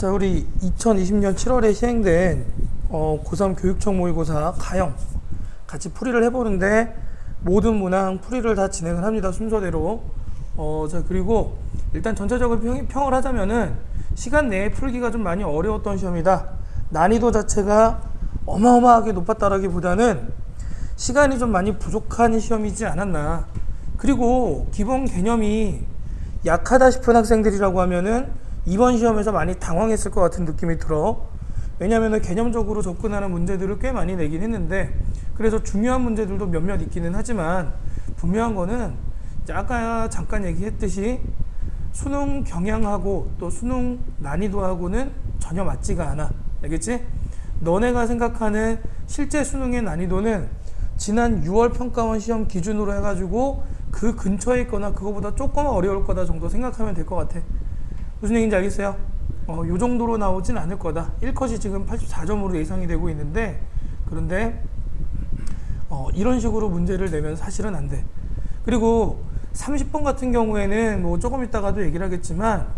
자, 우리 2020년 7월에 시행된 고3 교육청 모의고사 가형 같이 풀이를 해보는데 모든 문항 풀이를 다 진행을 합니다. 순서대로. 자, 그리고 일단 전체적으로 평을 하자면은 시간 내에 풀기가 좀 많이 어려웠던 시험이다. 난이도 자체가 어마어마하게 높았다라기보다는 시간이 좀 많이 부족한 시험이지 않았나. 그리고 기본 개념이 약하다 싶은 학생들이라고 하면은 이번 시험에서 많이 당황했을 것 같은 느낌이 들어. 왜냐하면 개념적으로 접근하는 문제들을 꽤 많이 내긴 했는데, 그래서 중요한 문제들도 몇몇 있기는 하지만 분명한 거는 아까 잠깐 얘기했듯이 수능 경향하고 또 수능 난이도하고는 전혀 맞지가 않아. 알겠지? 너네가 생각하는 실제 수능의 난이도는 지난 6월 평가원 시험 기준으로 해가지고 그 근처에 있거나 그거보다 조금 어려울 거다 정도 생각하면 될 것 같아. 무슨 얘기인지 알겠어요? 요 정도로 나오진 않을 거다. 1컷이 지금 84점으로 예상이 되고 있는데, 그런데 이런 식으로 문제를 내면 사실은 안 돼. 그리고 30번 같은 경우에는 뭐 조금 이따가도 얘기를 하겠지만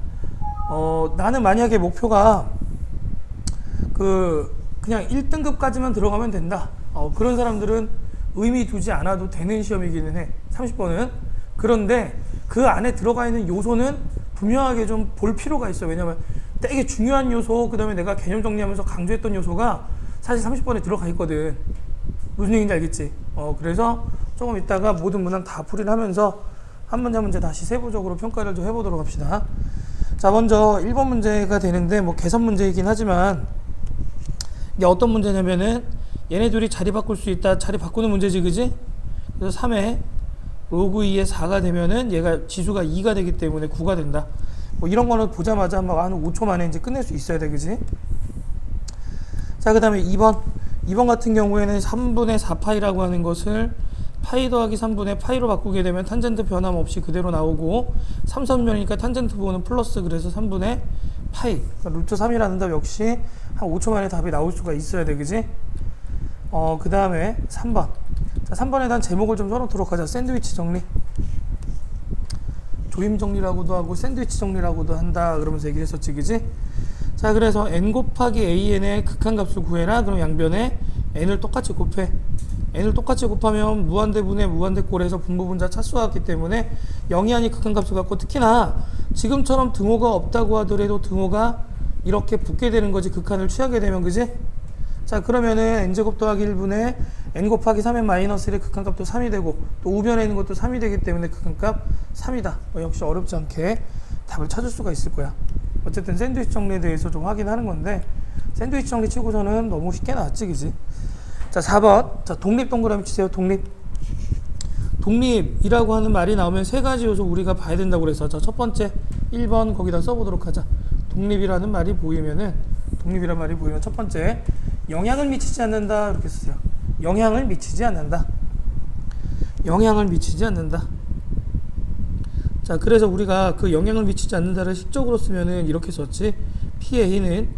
나는 만약에 목표가 그냥 1등급까지만 들어가면 된다. 그런 사람들은 의미 두지 않아도 되는 시험이기는 해. 30번은. 그런데 그 안에 들어가 있는 요소는 분명하게 좀 볼 필요가 있어. 왜냐면 되게 중요한 요소, 그 다음에 내가 개념 정리하면서 강조했던 요소가 사실 30번에 들어가 있거든. 무슨 얘기인지 알겠지? 그래서 조금 이따가 모든 문항 다 풀이를 하면서 한 문제 한 문제 다시 세부적으로 평가를 좀 해보도록 합시다. 자, 먼저 1번 문제가 되는데 뭐 개선 문제이긴 하지만 이게 어떤 문제냐면은 얘네 둘이 자리 바꿀 수 있다. 자리 바꾸는 문제지, 그지? 그래서 3에 로그 2에 4가 되면은 얘가 지수가 2가 되기 때문에 9가 된다. 뭐 이런 거는 보자마자 한 5초 만에 이제 끝낼 수 있어야 돼, 그지? 자, 그 다음에 2번 같은 경우에는 3분의 4파이라고 하는 것을 파이 더하기 3분의 파이로 바꾸게 되면 탄젠트 변함 없이 그대로 나오고, 3선면이니까 탄젠트 부호는 플러스, 그래서 3분의 파이, 그러니까 루트 3이라는 답 역시 한 5초 만에 답이 나올 수가 있어야 돼, 그지? 그 다음에 3번. 자, 3번에 대한 제목을 좀 써놓도록 하자. 샌드위치 정리. 조임 정리라고도 하고 샌드위치 정리라고도 한다 그러면서 얘기를 했었지, 그지? 자, 그래서 n 곱하기 an의 극한값을 구해라. 그럼 양변에 n을 똑같이 곱해. n을 똑같이 곱하면 무한대분의 무한대꼴에서 분모분자 차수하기 때문에 0이 아닌 극한값을 갖고, 특히나 지금처럼 등호가 없다고 하더라도 등호가 이렇게 붙게 되는 거지, 극한을 취하게 되면, 그지? 자, 그러면은 n제곱 더하기 1분의 n 곱하기 3의 마이너스 1의 극한값도 3이 되고, 또 우변에 있는 것도 3이 되기 때문에 극한값 3이다. 역시 어렵지 않게 답을 찾을 수가 있을 거야. 어쨌든 샌드위치 정리에 대해서 좀 확인하는 건데, 샌드위치 정리 치고서는 너무 쉽게 나왔지, 그지? 자, 4번. 자, 독립 동그라미 치세요. 독립이라고 하는 말이 나오면 세 가지 요소 우리가 봐야 된다고 그래서, 자, 첫 번째 1번 거기다 써보도록 하자. 독립이라는 말이 보이면 첫 번째, 영향을 미치지 않는다 이렇게 쓰세요. 영향을 미치지 않는다. 자, 그래서 우리가 그 영향을 미치지 않는다를 식적으로 쓰면은 이렇게 썼지. PA는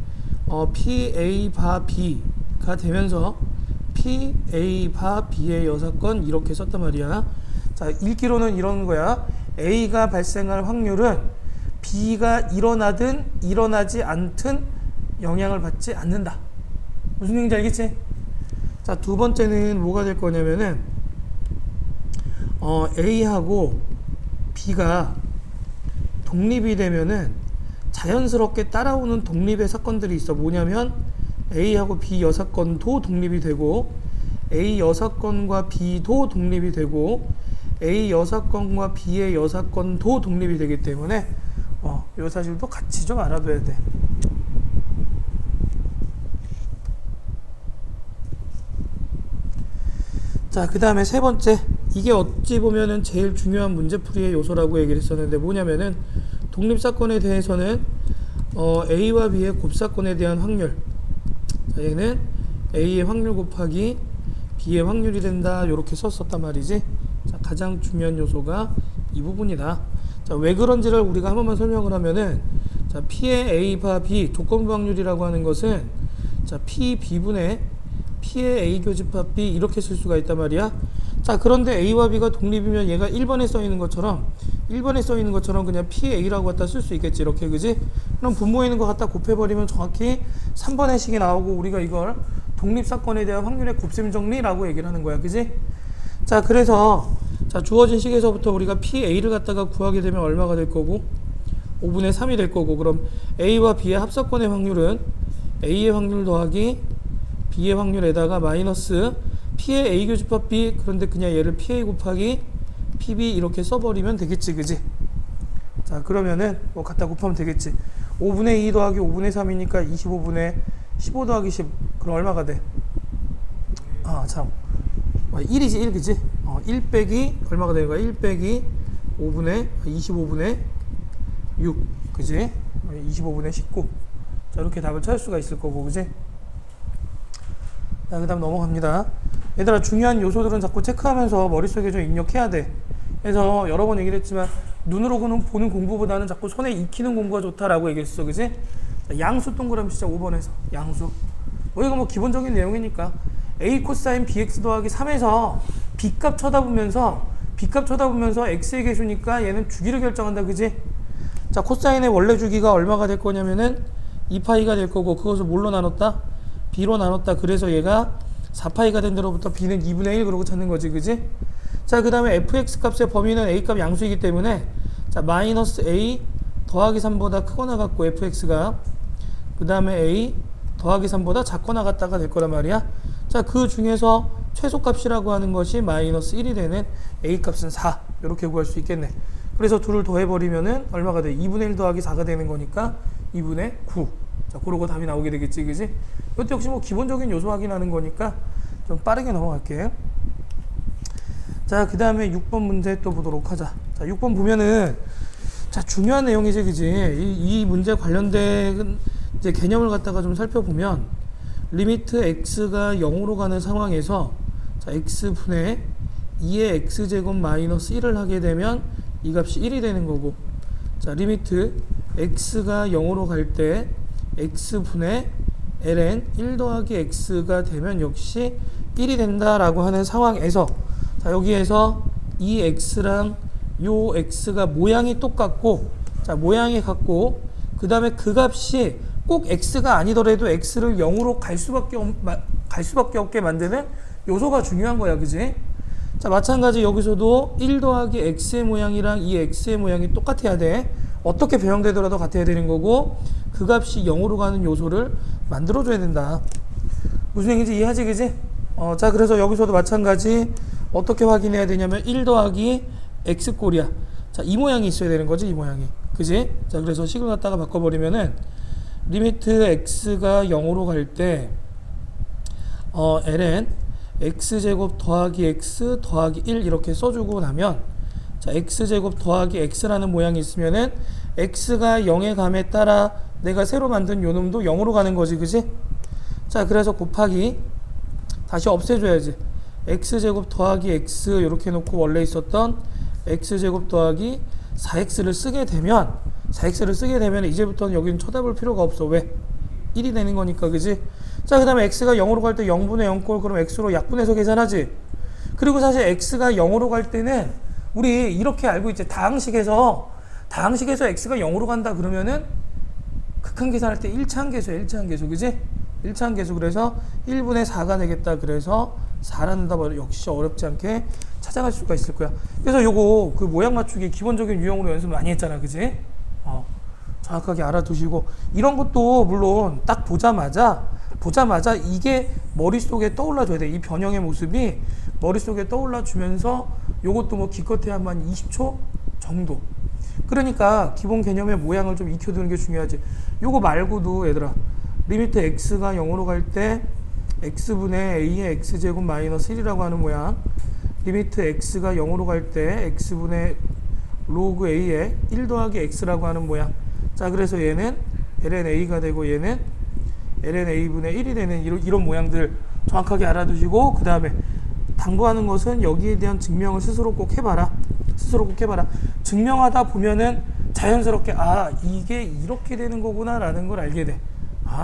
PA 바 B가 되면서 PA 바 B의 여사건 이렇게 썼단 말이야. 자, 읽기로는 이런 거야. A가 발생할 확률은 B가 일어나든 일어나지 않든 영향을 받지 않는다. 무슨 얘기인지 알겠지? 자, 두 번째는 뭐가 될 거냐면은 A하고 B가 독립이 되면은 자연스럽게 따라오는 독립의 사건들이 있어. 뭐냐면 A하고 B 여사건도 독립이 되고, A 여사건과 B도 독립이 되고, A 여사건과 B의 여사건도 독립이 되기 때문에 이 사실도 같이 좀 알아둬야 돼. 자, 그 다음에 세 번째, 이게 어찌 보면은 제일 중요한 문제풀이의 요소라고 얘기를 했었는데, 뭐냐면은 독립사건에 대해서는 A와 B의 곱사건에 대한 확률, 자, 얘는 A의 확률 곱하기 B의 확률이 된다 이렇게 썼었단 말이지. 자, 가장 중요한 요소가 이 부분이다. 자, 왜 그런지를 우리가 한 번만 설명을 하면은, 자, P의 A 바 B 조건부 확률이라고 하는 것은, 자, P B분의 P의 A 교집합 B 이렇게 쓸 수가 있단 말이야. 자, 그런데 A와 B가 독립이면 얘가 1번에 써 있는 것처럼 그냥 PA라고 갖다 쓸 수 있겠지, 이렇게, 그지? 그럼 분모에 있는 거 갖다 곱해버리면 정확히 3번의 식이 나오고 우리가 이걸 독립사건에 대한 확률의 곱셈 정리라고 얘기를 하는 거야. 그지? 자, 그래서 자, 주어진 식에서부터 우리가 PA를 갖다가 구하게 되면 얼마가 될 거고 5분의 3이 될 거고 그럼 A와 B의 합사건의 확률은 A의 확률 더하기 B의 확률에다가 마이너스 P의 A 교집합 B 그런데 그냥 얘를 PA 곱하기 PB 이렇게 써버리면 되겠지. 그지? 자, 그러면은 뭐 갖다 곱하면 되겠지. 5분의 2 더하기 5분의 3이니까 25분의 15 더하기 10 그럼 얼마가 돼? 아, 참 1이지 1 그지? 1 빼기 얼마가 되는 거야? 1 빼기 25분의 6 그지? 25분의 19 자, 이렇게 답을 찾을 수가 있을 거고 그지? 자, 그 다음 넘어갑니다. 얘들아, 중요한 요소들은 자꾸 체크하면서 머릿속에 좀 입력해야 돼. 그래서 여러 번 얘기를 했지만 눈으로 보는 공부보다는 자꾸 손에 익히는 공부가 좋다라고 얘기했어. 그지? 자, 양수 동그라미 진짜 5번에서 양수 이거 뭐 기본적인 내용이니까 A 코사인 BX 더하기 3에서 B값 쳐다보면서 X의 개수니까 얘는 주기를 결정한다. 그지? 자, 코사인의 원래 주기가 얼마가 될 거냐면은 2파이가 될 거고 그것을 뭘로 나눴다? B로 나눴다. 그래서 얘가 4파이가 된 데로부터 B는 2분의 1 그러고 찾는 거지. 그지? 자, 그 다음에 fx 값의 범위는 a 값 양수이기 때문에 자, 마이너스 a 더하기 3보다 크거나 같고 fx가 그 다음에 a 더하기 3보다 작거나 같다가 될 거란 말이야. 자, 그 중에서 최소값이라고 하는 것이 마이너스 1이 되는 a 값은 4 이렇게 구할 수 있겠네. 그래서 둘을 더해버리면은 얼마가 돼? 2분의 1 더하기 4가 되는 거니까 2분의 9. 자, 그러고 답이 나오게 되겠지. 그지? 이것도 역시 뭐 기본적인 요소 확인하는 거니까 좀 빠르게 넘어갈게. 자, 그 다음에 6번 문제 또 보도록 하자. 자, 6번 보면은 자, 중요한 내용이지. 그지? 이 문제 관련된 이제 개념을 갖다가 좀 살펴보면 리미트 x가 0으로 가는 상황에서 자, x분의 2의 x제곱 마이너스 1을 하게 되면 이 값이 1이 되는 거고 자, 리미트 x가 0으로 갈 때 x분의 ln 1 더하기 x가 되면 역시 1이 된다라고 하는 상황에서 자, 여기에서 이 x랑 요 x가 모양이 똑같고 자, 모양이 같고 그 다음에 그 값이 꼭 x가 아니더라도 x를 0으로 갈 수밖에 없게 만드는 요소가 중요한 거야. 그지? 자, 마찬가지 여기서도 1 더하기 x의 모양이랑 이 x의 모양이 똑같아야 돼. 어떻게 배형되더라도 같아야 되는 거고 그 값이 0으로 가는 요소를 만들어줘야 된다. 무슨 얘기인지 이해하지? 그지? 자, 그래서 여기서도 마찬가지 어떻게 확인해야 되냐면 1 더하기 x꼴이야. 자, 이 모양이 있어야 되는 거지. 이 모양이. 그지? 자, 그래서 식을 갖다가 바꿔버리면은 리미트 x가 0으로 갈 때 ln x제곱 더하기 x 더하기 1 이렇게 써주고 나면 자, x제곱 더하기 x라는 모양이 있으면은 x가 0에 감에 따라 내가 새로 만든 요 놈도 0으로 가는 거지. 그지? 자, 그래서 곱하기 다시 없애줘야지. x제곱 더하기 x 이렇게 놓고 원래 있었던 x제곱 더하기 4x를 쓰게 되면 이제부터는 여기는 쳐다볼 필요가 없어. 왜? 1이 되는 거니까. 그지? 자, 그 다음에 x가 0으로 갈 때 0분의 0꼴 그럼 x로 약분해서 계산하지. 그리고 사실 x가 0으로 갈 때는 우리 이렇게 알고 있지. 다항식에서 x가 0으로 간다 그러면은 극한 계산할 때 1차항계수야. 1차항계수. 그지? 1차항계수. 그래서 1분의 4가 되겠다. 그래서 4라는 답 역시 어렵지 않게 찾아갈 수가 있을 거야. 그래서 요거 그 모양 맞추기 기본적인 유형으로 연습 많이 했잖아. 그지? 정확하게 알아두시고 이런 것도 물론 딱 보자마자 이게 머릿속에 떠올라줘야 돼. 이 변형의 모습이 머릿속에 떠올라주면서 요것도 뭐 기껏해야 한 20초 정도. 그러니까 기본 개념의 모양을 좀 익혀두는 게 중요하지. 요거 말고도 얘들아 리미트 x가 0으로 갈 때 x분의 a의 x제곱 마이너스 1이라고 하는 모양, 리미트 x가 0으로 갈 때 x분의 로그 a의 1 더하기 x라고 하는 모양. 자, 그래서 얘는 ln a가 되고 얘는 ln a분의 1이 되는 이런 모양들 정확하게 알아두시고 그 다음에 당부하는 것은 여기에 대한 증명을 스스로 꼭 해봐라. 증명하다 보면은 자연스럽게 이게 이렇게 되는 거구나 라는 걸 알게 돼.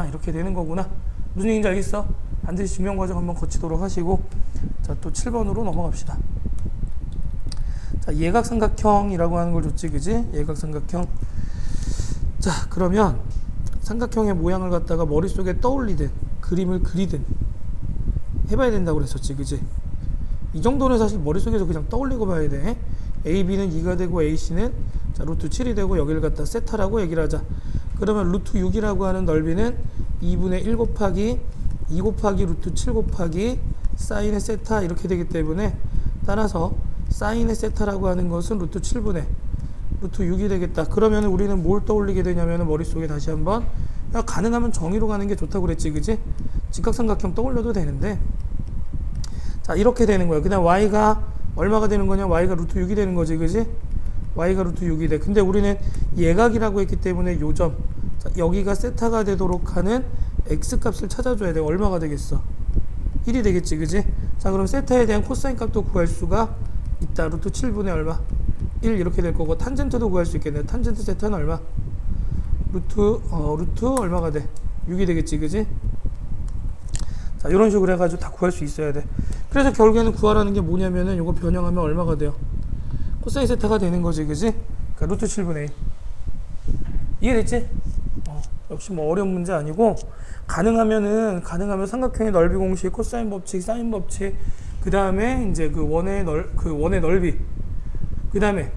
이렇게 되는 거구나. 무슨 얘기인지 알겠어? 반드시 증명 과정 한번 거치도록 하시고 자, 또 7번으로 넘어갑시다. 자, 예각삼각형이라고 하는 걸 줬지. 그지? 예각삼각형. 자, 그러면 삼각형의 모양을 갖다가 머릿속에 떠올리든 그림을 그리든 해봐야 된다고 그랬었지, 그지? 이 정도는 사실 머릿속에서 그냥 떠올리고 봐야 돼. AB는 2가 되고 AC는 자, 루트 7이 되고 여기를 갖다 세타라고 얘기를 하자. 그러면 루트 6이라고 하는 넓이는 2분의 1 곱하기 2 곱하기 루트 7 곱하기 사인의 세타 이렇게 되기 때문에 따라서 사인의 세타라고 하는 것은 루트 7분의 루트 6이 되겠다. 그러면 우리는 뭘 떠올리게 되냐면 머릿속에 다시 한번 야, 가능하면 정의로 가는 게 좋다고 그랬지, 그지? 직각삼각형 떠올려도 되는데 자, 이렇게 되는 거예요. 그냥 y가 얼마가 되는 거냐? y가 루트 6이 되는 거지, 그지? y가 루트 6이 돼. 근데 우리는 예각이라고 했기 때문에 요점 자, 여기가 세타가 되도록 하는 x값을 찾아줘야 돼. 얼마가 되겠어? 1이 되겠지, 그지? 자, 그럼 세타에 대한 코사인 값도 구할 수가 있다. 루트 7분의 얼마? 1 이렇게 될 거고 탄젠트도 구할 수 있겠네. 탄젠트 세타는 얼마? 루트 얼마가 돼? 6이 되겠지, 그지? 자, 이런 식으로 해가지고 다 구할 수 있어야 돼. 그래서 결국에는 구하라는 게 뭐냐면은 이거 변형하면 얼마가 돼요? 코사인 세타가 되는 거지, 그지? 그러니까 루트 7분의 1 이해됐지? 역시 뭐 어려운 문제 아니고 가능하면 삼각형의 넓이 공식, 코사인 법칙, 사인 법칙, 그 다음에 이제 그 원의 넓이, 그 다음에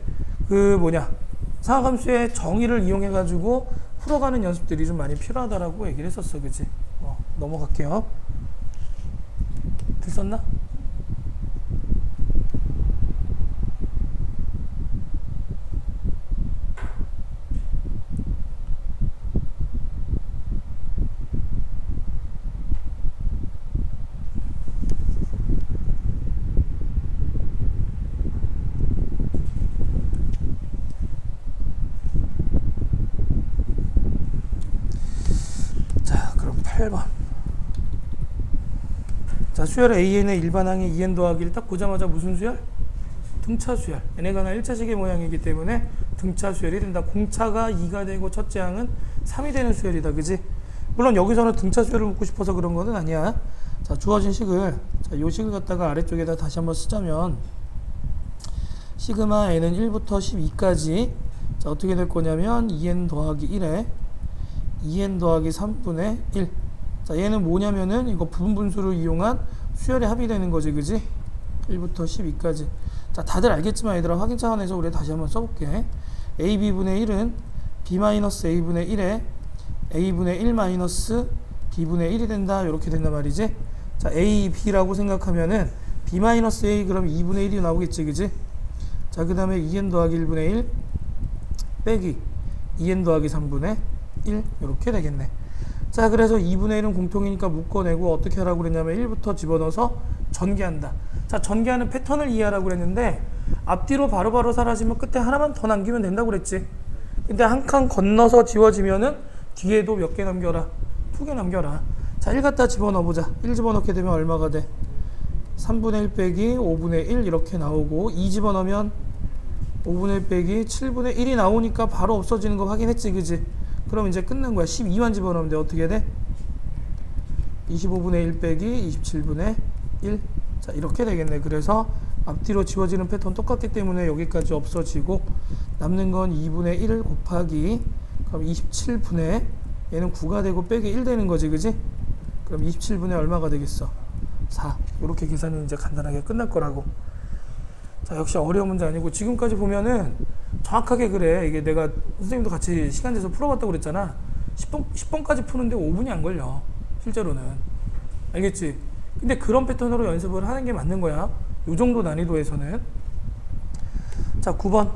사각함수의 정의를 이용해 가지고 풀어가는 연습들이 좀 많이 필요하다라고 얘기를 했었어, 그치? 넘어갈게요. 들었나? 자, 그럼 8번. 자, 수열 AN의 일반항의 2n 더하기를 딱 보자마자 무슨 수열? 등차 수열. 얘네가 나 1차식의 모양이기 때문에 등차 수열이 된다. 공차가 2가 되고 첫째 항은 3이 되는 수열이다, 그지? 물론 여기서는 등차 수열을 묻고 싶어서 그런 거는 아니야. 자, 주어진 식을, 자, 요 식을 갖다가 아래쪽에다 다시 한번 쓰자면 시그마 n은 1부터 12까지 자, 어떻게 될 거냐면 2n 더하기 1에 2n 더하기 3분의 1. 자, 얘는 뭐냐면은 이거 부분분수를 이용한 수열의 합이 되는 거지, 그지? 1부터 12까지. 자, 다들 알겠지만 얘들아 확인 차원에서 우리 다시 한번 써볼게. ab분의 1은 b-a분의 1에 a분의 1 마이너스 b분의 1이 된다. 이렇게 된단 말이지. 자, a, b라고 생각하면은 b-a 그럼 2분의 1이 나오겠지, 그지? 자, 그 다음에 2n 더하기 1분의 1 빼기 2n 더하기 3분의 1 이렇게 되겠네. 자, 그래서 2분의 1은 공통이니까 묶어내고 어떻게 하라고 그랬냐면 1부터 집어넣어서 전개한다. 자, 전개하는 패턴을 이해하라고 그랬는데 앞뒤로 바로바로 사라지면 끝에 하나만 더 남기면 된다고 그랬지. 근데 한 칸 건너서 지워지면은 뒤에도 몇 개 남겨라? 2개 남겨라. 자, 1 갖다 집어넣어보자. 1 집어넣게 되면 얼마가 돼? 3분의 1 빼기 5분의 1 이렇게 나오고 2 집어넣으면 5분의 1 빼기 7분의 1이 나오니까 바로 없어지는 거 확인했지, 그지? 그럼 이제 끝난 거야. 12만 집어넣으면 돼. 어떻게 돼? 25분의 1 빼기 27분의 1. 자, 이렇게 되겠네. 그래서 앞뒤로 지워지는 패턴 똑같기 때문에 여기까지 없어지고 남는 건 2분의 1 곱하기 그럼 27분의 얘는 9가 되고 빼기 1 되는 거지, 그지? 그럼 27분의 얼마가 되겠어? 4. 이렇게 계산은 이제 간단하게 끝날 거라고. 자, 역시 어려운 문제 아니고 지금까지 보면은 정확하게 그래. 이게 내가 선생님도 같이 시간 내서 풀어봤다고 그랬잖아. 10번까지 푸는데 5분이 안 걸려. 실제로는. 알겠지? 근데 그런 패턴으로 연습을 하는 게 맞는 거야. 요 정도 난이도에서는. 자, 9번.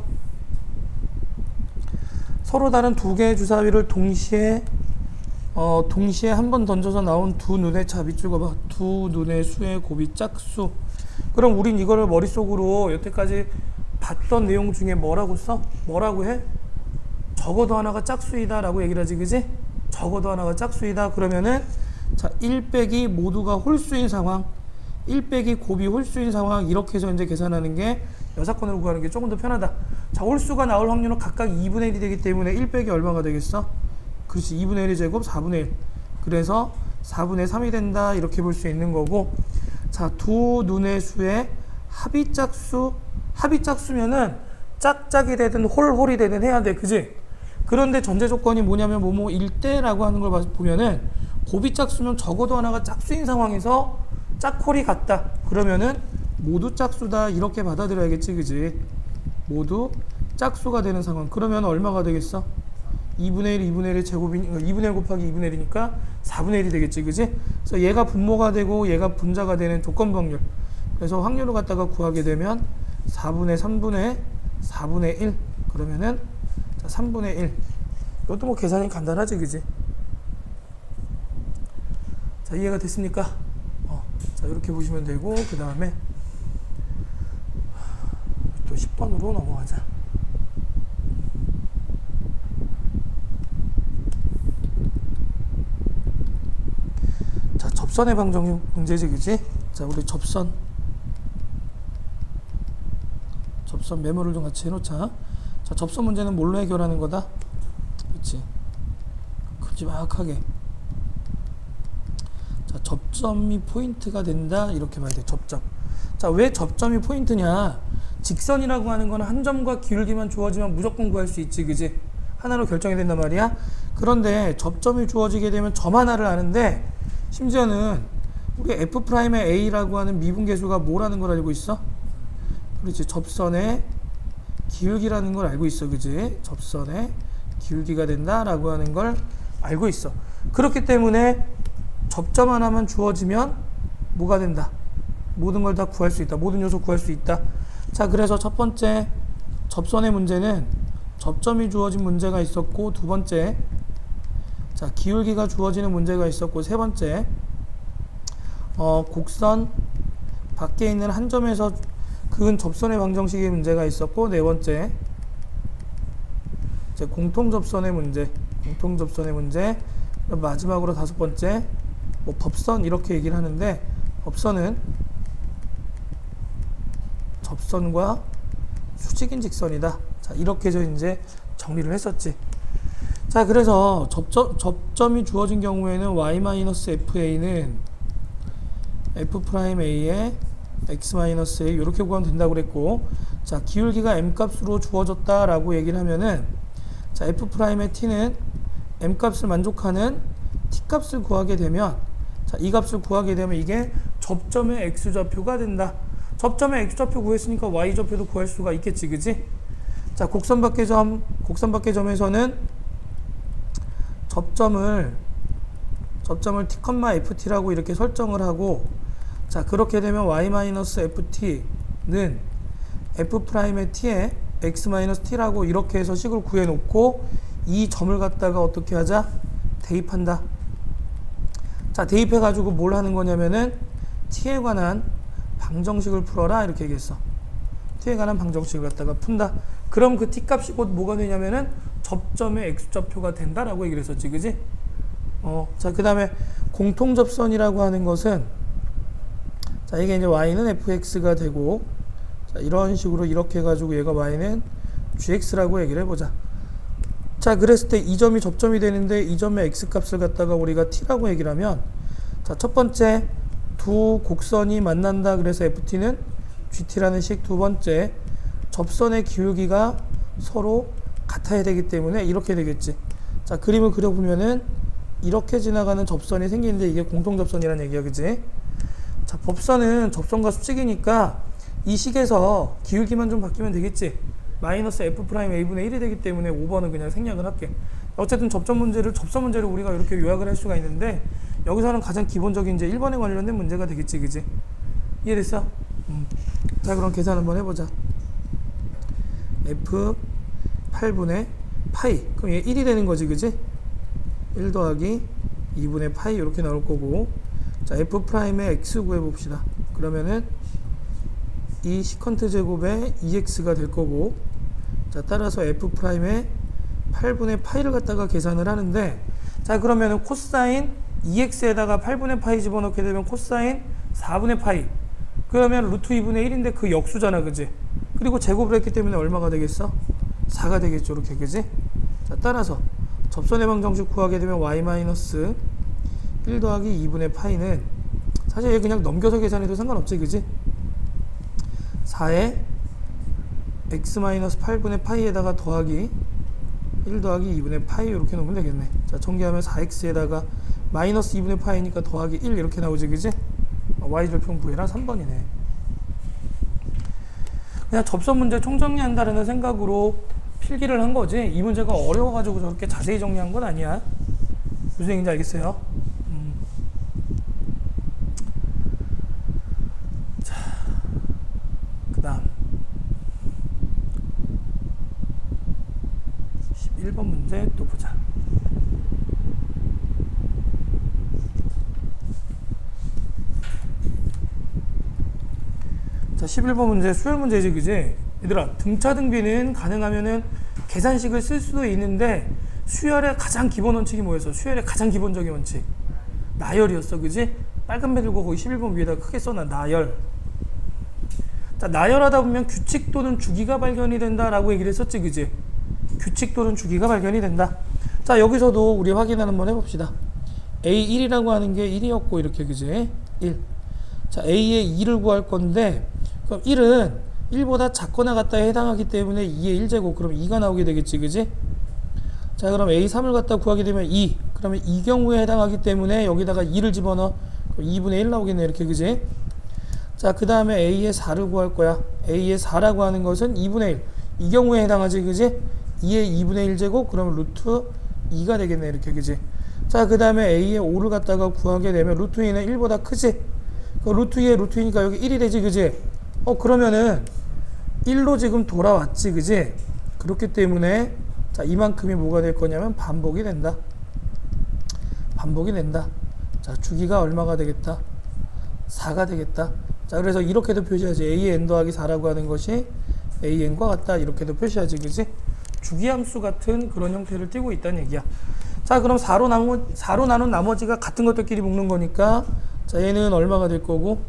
서로 다른 두 개의 주사위를 동시에 한 번 던져서 나온 두 눈의 차 밑줄 그어봐. 두 눈의 수의 곱이 짝수. 그럼 우린 이거를 머릿속으로 여태까지 봤던 내용 중에 뭐라고 써? 뭐라고 해? 적어도 하나가 짝수이다 라고 얘기를 하지, 그지? 적어도 하나가 짝수이다. 그러면은 자, 1 빼기 모두가 홀수인 상황, 1 빼기 곱이 홀수인 상황, 이렇게 해서 이제 계산하는 게 여사건으로 구하는 게 조금 더 편하다. 자, 홀수가 나올 확률은 각각 2분의 1이 되기 때문에 1 빼기 얼마가 되겠어? 그렇지, 2분의 1의 제곱 4분의 1. 그래서 4분의 3이 된다. 이렇게 볼 수 있는 거고. 자, 두 눈의 수의 합이 짝수면은 짝짝이 되든 홀홀이 되든 해야 돼, 그지? 그런데 전제 조건이 뭐냐면 뭐뭐일 때라고 하는 걸 보면은 곱이 짝수면 적어도 하나가 짝수인 상황에서 짝콜이 같다. 그러면은 모두 짝수다 이렇게 받아들여야겠지, 그지? 모두 짝수가 되는 상황. 그러면 얼마가 되겠어? 2분의 1, 2분의 1의 제곱이 2분의 1 곱하기 2분의 1이니까 4분의 1이 되겠지, 그지? 그래서 얘가 분모가 되고 얘가 분자가 되는 조건부 확률. 그래서 확률을 갖다가 구하게 되면 4분의 3분의 4분의 1. 그러면은 자, 3분의 1. 이것도 뭐 계산이 간단하지, 그지? 자, 이해가 됐습니까? 자, 이렇게 보시면 되고, 그 다음에 또 10번으로 넘어가자. 자, 접선의 방정 문제지, 그지? 자, 우리 접선 메모를 좀 같이 해놓자. 자, 접선 문제는 뭘로 해결하는 거다? 그렇지? 큼지막하게. 자, 접점이 포인트가 된다 이렇게 봐야 돼. 접점. 자, 왜 접점이 포인트냐? 직선이라고 하는 거는 한 점과 기울기만 주어지면 무조건 구할 수 있지, 그지? 하나로 결정이 된단 말이야. 그런데 접점이 주어지게 되면 점 하나를 아는데, 심지어는 우리 F'의 A라고 하는 미분계수가 뭐라는 걸 알고 있어? 그렇지. 접선의 기울기라는 걸 알고 있어, 그지? 접선의 기울기가 된다라고 하는 걸 알고 있어. 그렇기 때문에 접점 하나만 주어지면 뭐가 된다? 모든 걸 다 구할 수 있다. 모든 요소 구할 수 있다. 자, 그래서 첫 번째 접선의 문제는 접점이 주어진 문제가 있었고, 두 번째 자, 기울기가 주어지는 문제가 있었고, 세 번째 곡선 밖에 있는 한 점에서 그은 접선의 방정식의 문제가 있었고, 네 번째 이제 공통접선의 문제, 마지막으로 다섯 번째 뭐 법선 이렇게 얘기를 하는데, 법선은 접선과 수직인 직선이다. 자, 이렇게 저 이제 정리를 했었지. 자, 그래서 접점이 주어진 경우에는 y-fa는 f'a의 x-a 이렇게 구하면 된다고 그랬고, 자, 기울기가 m 값으로 주어졌다라고 얘기를 하면은, 자, f'의 t는 m 값을 만족하는 t 값을 구하게 되면, 자, 이 값을 구하게 되면 이게 접점의 x좌표가 된다. 접점의 x좌표 구했으니까 y좌표도 구할 수가 있겠지, 그지? 자, 곡선 밖의 점에서는 접점을 t,ft라고 이렇게 설정을 하고, 자, 그렇게 되면 y-ft는 f'의 t에 x-t라고 이렇게 해서 식을 구해 놓고, 이 점을 갖다가 어떻게 하자? 대입한다. 자, 대입해 가지고 뭘 하는 거냐면은 t에 관한 방정식을 풀어라 이렇게 얘기했어. t에 관한 방정식을 갖다가 푼다. 그럼 그 t 값이 곧 뭐가 되냐면은 접점의 x좌표가 된다라고 얘기를 했었지, 그지? 자, 그 다음에 공통접선이라고 하는 것은, 자, 이게 이제 y는 fx가 되고, 자, 이런 식으로 이렇게 해가지고 얘가 y는 gx라고 얘기를 해보자. 자, 그랬을 때 이 점이 접점이 되는데 이 점의 x값을 갖다가 우리가 t라고 얘기를 하면, 자, 첫 번째 두 곡선이 만난다. 그래서 ft는 gt라는 식. 두 번째 접선의 기울기가 서로 같아야 되기 때문에 이렇게 되겠지. 자, 그림을 그려보면은 이렇게 지나가는 접선이 생기는데 이게 공통접선이라는 얘기야, 그지? 자, 법선은 접선과 수직이니까 이 식에서 기울기만 좀 바뀌면 되겠지. 마이너스 f'a분의 1이 되기 때문에 5번은 그냥 생략을 할게. 어쨌든 접선 문제를 우리가 이렇게 요약을 할 수가 있는데, 여기서는 가장 기본적인 이제 1번에 관련된 문제가 되겠지, 그지? 이해됐어? 자, 그럼 계산 한번 해보자. f 8분의 파이. 그럼 얘 1이 되는 거지, 그지? 1 더하기 2분의 파이 이렇게 나올 거고, 자, f'의 x 구해봅시다. 그러면은 이 시컨트 제곱의 2x가 될 거고, 자, 따라서 f'의 8분의 파이를 갖다가 계산을 하는데, 자, 그러면은 코사인 2x에다가 8분의 파이 집어넣게 되면 코사인 4분의 파이. 그러면 루트 2분의 1인데 그 역수잖아, 그지? 그리고 제곱을 했기 때문에 얼마가 되겠어? 4가 되겠죠, 이렇게, 그지? 자, 따라서 접선의 방정식 구하게 되면 y-1 더하기 2분의 파이는 사실 얘 그냥 넘겨서 계산해도 상관없지, 그지? 4에 x-8분의 파이에다가 더하기 1 더하기 2분의 파이 이렇게 놓으면 되겠네. 자, 전개하면 4x에다가 마이너스 2분의 파이니까 더하기 1 이렇게 나오지, 그지? y절편 구해라 3번이네. 그냥 접선 문제 총정리한다는 생각으로 필기를 한 거지, 이 문제가 어려워가지고 저렇게 자세히 정리한 건 아니야. 무슨 얘기인지 알겠어요? 자, 그 다음 11번 문제 또 보자. 자, 11번 문제 수열 문제지, 그지? 얘들아, 등차 등비는 가능하면은 계산식을 쓸 수도 있는데 수열의 가장 기본 원칙이 뭐였어? 수열의 가장 기본적인 원칙 나열이었어, 그지? 빨간 배 들고 거기 11번 위에다 크게 써놔, 나열. 자, 나열하다 보면 규칙 또는 주기가 발견이 된다라고 얘기를 했었지, 그지? 규칙 또는 주기가 발견이 된다. 자, 여기서도 우리 확인 한번 해봅시다. A1이라고 하는 게 1이었고 이렇게, 그지? 1. 자, A의 2를 구할 건데, 그럼 1은 1보다 작거나 같다에 해당하기 때문에 2의 1제곱, 그럼 2가 나오게 되겠지, 그지? 자, 그럼 A3을 갖다 구하게 되면 2. 그러면 이 경우에 해당하기 때문에 여기다가 2를 집어넣어. 그럼 2분의 1 나오겠네, 이렇게, 그지? 자, 그 다음에 A의 4를 구할 거야. A의 4라고 하는 것은 2분의 1. 이 경우에 해당하지, 그지? 2의 2분의 1제곱, 그러면 루트 2가 되겠네, 이렇게, 그지? 자, 그 다음에 A의 5를 갖다가 구하게 되면 루트 2는 1보다 크지? 그 루트 2의 루트 2니까 여기 1이 되지, 그지? 그러면은 1로 지금 돌아왔지, 그지? 그렇기 때문에 자, 이만큼이 뭐가 될 거냐면 반복이 된다. 반복이 된다. 자, 주기가 얼마가 되겠다? 4가 되겠다. 자, 그래서 이렇게도 표시하지. AN 더하기 4라고 하는 것이 AN과 같다. 이렇게도 표시하지, 그지? 주기함수 같은 그런 형태를 띠고 있다는 얘기야. 자, 그럼 4로 나눈 나머지가 같은 것들끼리 묶는 거니까, 자, 얘는 얼마가 될 거고,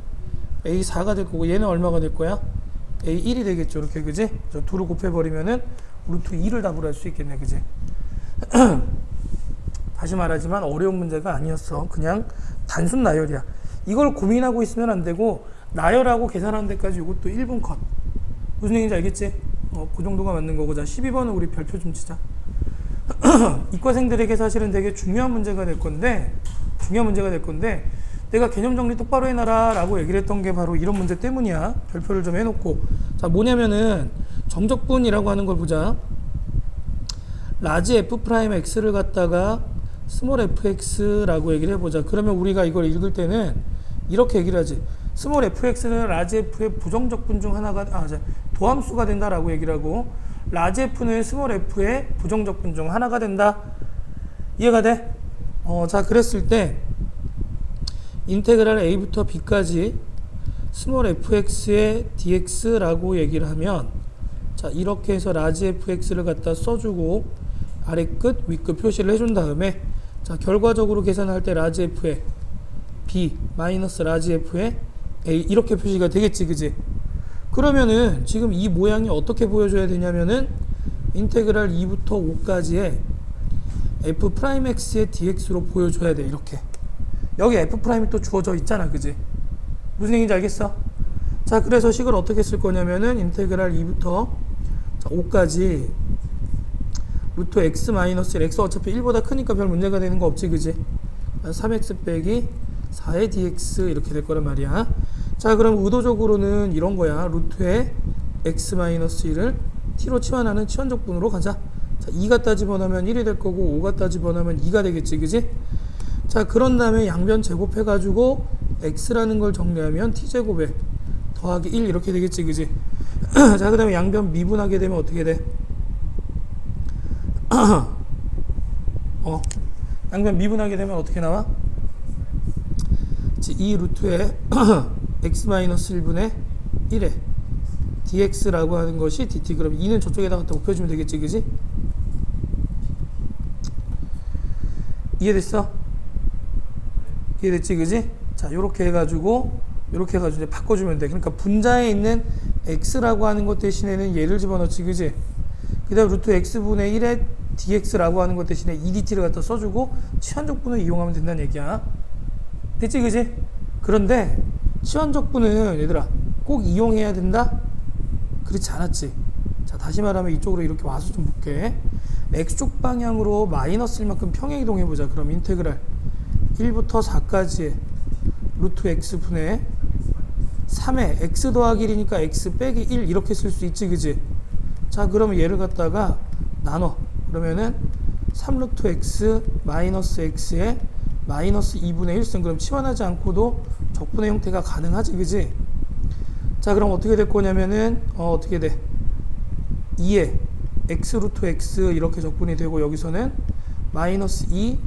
A4가 될 거고, 얘는 얼마가 될 거야? A1이 되겠죠, 이렇게, 그지? 저 2를 곱해버리면은 루트 2를 답으로 할 수 있겠네, 그지? 다시 말하지만 어려운 문제가 아니었어. 그냥 단순 나열이야. 이걸 고민하고 있으면 안 되고, 나열하고 계산하는 데까지 이것도 1분 컷. 무슨 얘기인지 알겠지? 그 정도가 맞는 거고. 자, 12번은 우리 별표 좀 치자. 이과생들에게 사실은 되게 중요한 문제가 될 건데, 내가 개념 정리 똑바로 해놔라 라고 얘기를 했던 게 바로 이런 문제 때문이야. 별표를 좀 해놓고. 자, 뭐냐면은 정적분이라고 하는 걸 보자. 라지 F'X를 갖다가 스몰 fx라고 얘기를 해보자. 그러면 우리가 이걸 읽을 때는 이렇게 얘기를 하지. 스몰 fx는 라지 f의 부정적분 중 하나가, 도함수가 된다라고 얘기를 하고, 라지 f는 스몰 f의 부정적분 중 하나가 된다. 이해가 돼? 자, 그랬을 때 인테그랄 a부터 b까지 스몰 fx의 dx라고 얘기를 하면, 자, 이렇게 해서 라지 fx를 갖다 써주고 아래 끝, 위 끝 표시를 해준 다음에, 자, 결과적으로 계산할 때 라지 f의 b 마이너스 라지 f의 a 이렇게 표시가 되겠지, 그지? 그러면은 지금 이 모양이 어떻게 보여줘야 되냐면은 인테그랄 2부터 5까지의 f'x의 dx로 보여줘야 돼. 이렇게 여기 f'이 또 주어져 있잖아, 그지? 무슨 얘기인지 알겠어? 자, 그래서 식을 어떻게 쓸 거냐면은 인테그랄 2부터 5까지 루트 x 마이너스 1, x 어차피 1보다 크니까 별 문제가 되는 거 없지, 그지? 3x 빼기 4의 dx 이렇게 될 거란 말이야. 자, 그럼 의도적으로는 이런 거야. 루트에 x 마이너스 1을 t로 치환하는 치환적분으로 가자. 자, 2 갖다 집어넣으면 1이 될 거고 5 갖다 집어넣으면 2가 되겠지, 그지? 자, 그런 다음에 양변 제곱해가지고 x라는 걸 정리하면 t제곱에 더하기 1 이렇게 되겠지, 그지? 자, 그 다음에 양변 미분하게 되면 어떻게 돼? 양변 미분하게 되면 어떻게 나와? 이 루트에 x-1분의 1에 dx라고 하는 것이 dt. 그럼 2는 저쪽에다가 곱해주면 되겠지, 그지? 이해됐어? 이해됐지, 그지? 자, 요렇게 해가지고 이제 바꿔주면 돼. 그러니까 분자에 있는 x라고 하는 것 대신에는 얘를 집어넣지, 그지? 그 다음 루트 x분의 1에 dx라고 하는 것 대신에 edt를 갖다 써주고 치환적분을 이용하면 된다는 얘기야. 됐지, 그지? 그런데 치환적분은 얘들아 꼭 이용해야 된다? 그렇지 않았지? 자, 다시 말하면 이쪽으로 이렇게 와서 좀 볼게. x축 방향으로 마이너스 1만큼 평행 이동해보자. 그럼 인테그랄 1부터 4까지의 루트 x분의 3에 x 더하기 1이니까 x 빼기 1 이렇게 쓸 수 있지, 그지? 자, 그러면 얘를 갖다가 나눠. 그러면은 3루트 x 마이너스 x에 마이너스 2분의 1승. 그럼 치환하지 않고도 적분의 형태가 가능하지, 그지? 자, 그럼 어떻게 될 거냐면은 어떻게 돼? 2에 x 루트 x 이렇게 적분이 되고, 여기서는 마이너스 2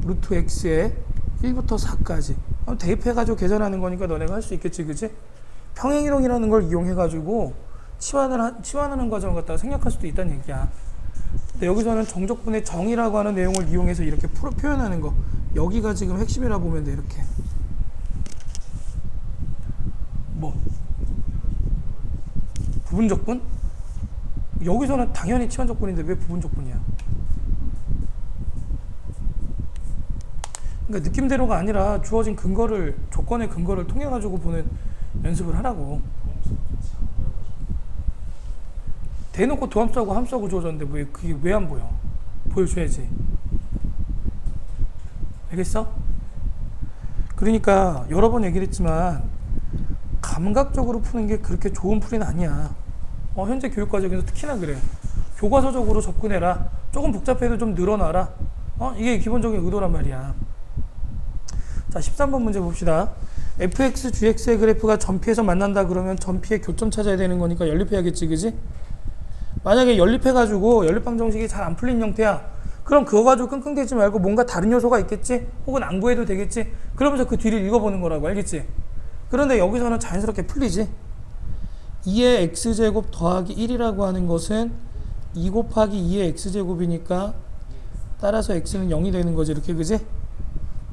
루트 x에 1부터 4까지 대입해가지고 계산하는 거니까 너네가 할 수 있겠지, 그지? 평행이동이라는 걸 이용해가지고 치환하는 과정을 갖다가 생략할 수도 있다는 얘기야. 근데 여기서는 정적분의 정이라고 하는 내용을 이용해서 이렇게 표현하는 거, 여기가 지금 핵심이라 보면 돼. 이렇게 뭐 부분적분? 여기서는 당연히 치환적분인데 왜 부분적분이야? 그러니까 느낌대로가 아니라 주어진 근거를, 조건의 근거를 통해 가지고 보는 연습을 하라고. 대놓고 도함수하고 함수하고 주어졌는데 왜 그게 왜 안 보여? 보여줘야지. 알겠어? 그러니까 여러 번 얘기를 했지만 감각적으로 푸는 게 그렇게 좋은 풀이는 아니야. 현재 교육과정에서 특히나 그래. 교과서적으로 접근해라. 조금 복잡해도 좀 늘어놔라. 이게 기본적인 의도란 말이야. 자, 13번 문제 봅시다. fx, gx의 그래프가 전피에서 만난다 그러면 전피의 교점 찾아야 되는 거니까 연립해야겠지, 그지? 만약에 연립해가지고 연립방정식이 잘 안 풀린 형태야. 그럼 그거 가지고 끙끙대지 말고 뭔가 다른 요소가 있겠지? 혹은 안 구해도 되겠지? 그러면서 그 뒤를 읽어보는 거라고, 알겠지? 그런데 여기서는 자연스럽게 풀리지? 2의 x제곱 더하기 1이라고 하는 것은 2 곱하기 2의 x제곱이니까 따라서 x는 0이 되는 거지, 이렇게, 그지?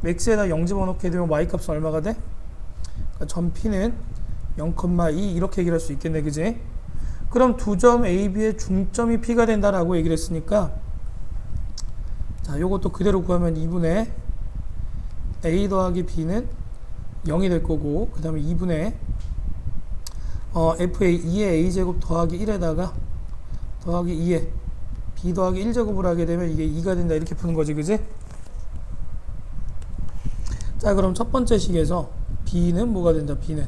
x에다 0 집어넣게 되면 y값은 얼마가 돼? 그러니까 전피는 0,2 이렇게 얘기를 할 수 있겠네, 그지? 그럼 두 점 A, B의 중점이 P가 된다라고 얘기를 했으니까, 자, 요것도 그대로 구하면 2분의 A 더하기 B는 0이 될 거고, 그 다음에 2분의 FA 2의 A제곱 더하기 1에다가 더하기 2의 B 더하기 1제곱을 하게 되면 이게 2가 된다, 이렇게 푸는 거지, 그지? 자, 그럼 첫 번째 식에서 B는 뭐가 된다? B는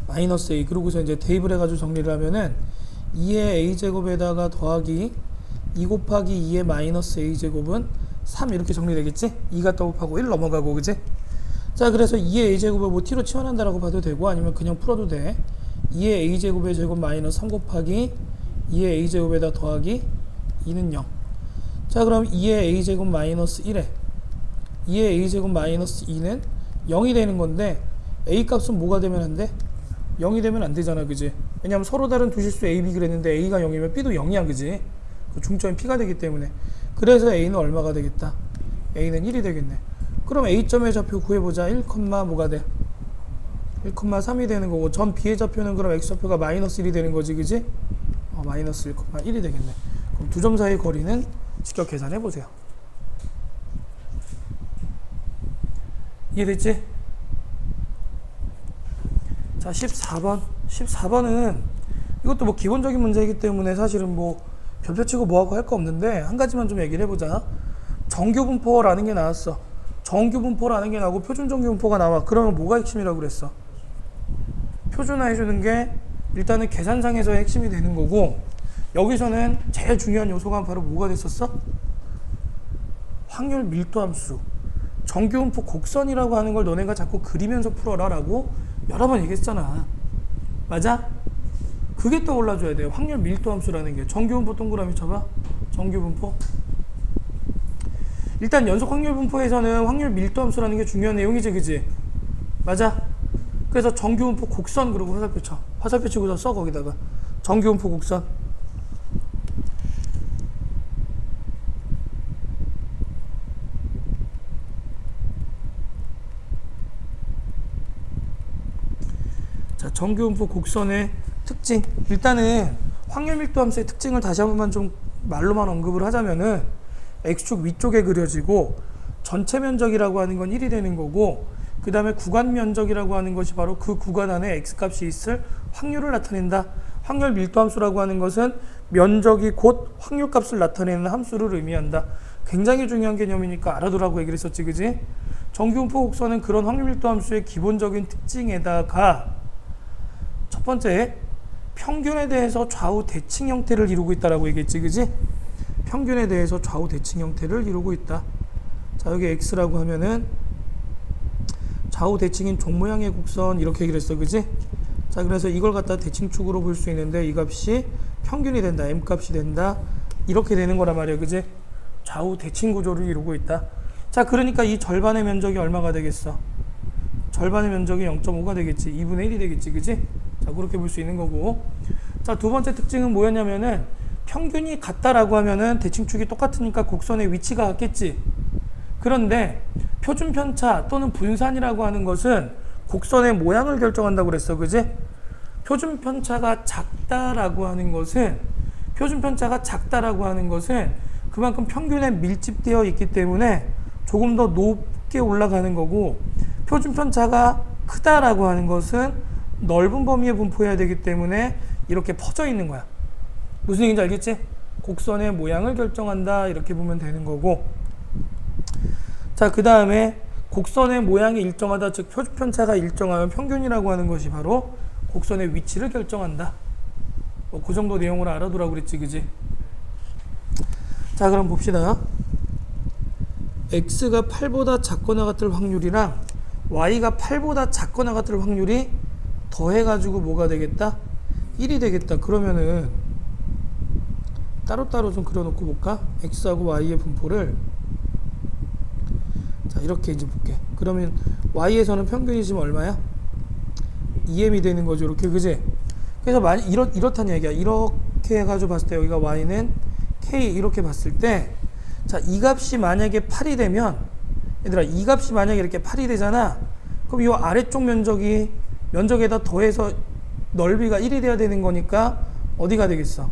마이너스 A. 그러고서 이제 대입을 해가지고 정리를 하면은 2의 A제곱에다가 더하기 2 곱하기 2의 마이너스 A제곱은 3 이렇게 정리되겠지? 2가 더곱하고 1 넘어가고, 그지? 자, 그래서 2의 A제곱을 뭐 T로 치환한다라고 봐도 되고, 아니면 그냥 풀어도 돼. 2의 A제곱의 제곱 마이너스 3 곱하기 2의 A제곱에다 더하기 2는 0. 자, 그럼 2의 A제곱 마이너스 1에 2의 A제곱 마이너스 2는 0이 되는 건데, A 값은 뭐가 되면 안 돼? 0이 되면 안 되잖아, 그지? 왜냐면 서로 다른 두 실수 A, B 그랬는데 A가 0이면 B도 0이야, 그지? 그 중점이 P가 되기 때문에. 그래서 A는 얼마가 되겠다? A는 1이 되겠네. 그럼 A점의 좌표 구해보자. 1, 뭐가 돼? 1,3이 되는 거고, 전 B의 좌표는 그럼 X좌표가 마이너스 1이 되는 거지, 그지? 마이너스 1,1이 되겠네. 그럼 두 점 사이의 거리는 직접 계산해보세요. 이해됐지? 자, 14번. 14번은 이것도 뭐 기본적인 문제이기 때문에 사실은 뭐 별표 치고 뭐하고 할 거 없는데, 한 가지만 좀 얘기를 해보자. 정규분포라는 게 나왔어. 정규분포라는 게 나오고 표준정규분포가 나와. 그러면 뭐가 핵심이라고 그랬어? 표준화해주는 게 일단은 계산상에서의 핵심이 되는 거고, 여기서는 제일 중요한 요소가 바로 뭐가 됐었어? 확률 밀도함수. 정규분포 곡선이라고 하는 걸 너네가 자꾸 그리면서 풀어라 라고 여러 번 얘기했잖아. 맞아? 그게 떠올라줘야 돼요. 확률 밀도함수라는 게. 정규분포 동그라미 쳐봐. 정규분포. 일단 연속 확률 분포에서는 확률 밀도함수라는 게 중요한 내용이지, 그지? 맞아? 그래서 정규분포 곡선, 그리고 화살표 쳐. 화살표 치고서 써, 거기다가. 정규분포 곡선. 자, 정규분포 곡선의 특징. 일단은 확률 밀도함수의 특징을 다시 한 번만 좀 말로만 언급을 하자면은, X축 위쪽에 그려지고 전체 면적이라고 하는 건 1이 되는 거고, 그 다음에 구간 면적이라고 하는 것이 바로 그 구간 안에 X값이 있을 확률을 나타낸다. 확률 밀도함수라고 하는 것은 면적이 곧 확률값을 나타내는 함수를 의미한다. 굉장히 중요한 개념이니까 알아두라고 얘기를 했었지, 그지? 정규분포 곡선은 그런 확률밀도 함수의 기본적인 특징에다가 첫 번째, 평균에 대해서 좌우 대칭 형태를 이루고 있다라고 얘기했지, 그지? 평균에 대해서 좌우 대칭 형태를 이루고 있다. 자, 여기 x라고 하면은 좌우 대칭인 종 모양의 곡선 이렇게 얘기를 했어, 그지? 자, 그래서 이걸 갖다 대칭축으로 볼 수 있는데 이 값이 평균이 된다, m 값이 된다, 이렇게 되는 거란 말이야, 그지? 좌우 대칭 구조를 이루고 있다. 자, 그러니까 이 절반의 면적이 얼마가 되겠어? 절반의 면적이 0.5가 되겠지. 2분의 1이 되겠지, 그지? 자, 그렇게 볼 수 있는 거고. 자, 두 번째 특징은 뭐였냐면은 평균이 같다라고 하면은 대칭축이 똑같으니까 곡선의 위치가 같겠지. 그런데 표준 편차 또는 분산이라고 하는 것은 곡선의 모양을 결정한다고 그랬어, 그지? 표준 편차가 작다라고 하는 것은 그만큼 평균에 밀집되어 있기 때문에 조금 더 높게 올라가는 거고, 표준 편차가 크다라고 하는 것은 넓은 범위에 분포해야 되기 때문에 이렇게 퍼져 있는 거야. 무슨 얘기인지 알겠지? 곡선의 모양을 결정한다, 이렇게 보면 되는 거고. 자, 그 다음에 곡선의 모양이 일정하다, 즉 표준 편차가 일정하면 평균이라고 하는 것이 바로 곡선의 위치를 결정한다. 뭐 그 정도 내용으로 알아두라고 그랬지, 그지? 자, 그럼 봅시다. x가 8보다 작거나 같을 확률이랑 y가 8보다 작거나 같을 확률이 더해가지고 뭐가 되겠다? 1이 되겠다. 그러면은 따로따로 좀 그려놓고 볼까? x하고 y의 분포를 자, 이렇게 이제 볼게. 그러면 y에서는 평균이 지금 얼마야? 2m이 되는 거죠, 이렇게, 그지? 그래서 만약 이렇다는 얘기야. 이렇게 해가지고 봤을 때 여기가 y는 k 이렇게 봤을 때, 자, 이 값이 만약에 8이 되면, 얘들아, 이 값이 만약에 이렇게 8이 되잖아. 그럼 이 아래쪽 면적에다 더해서 넓이가 1이 돼야 되는 거니까 어디가 되겠어?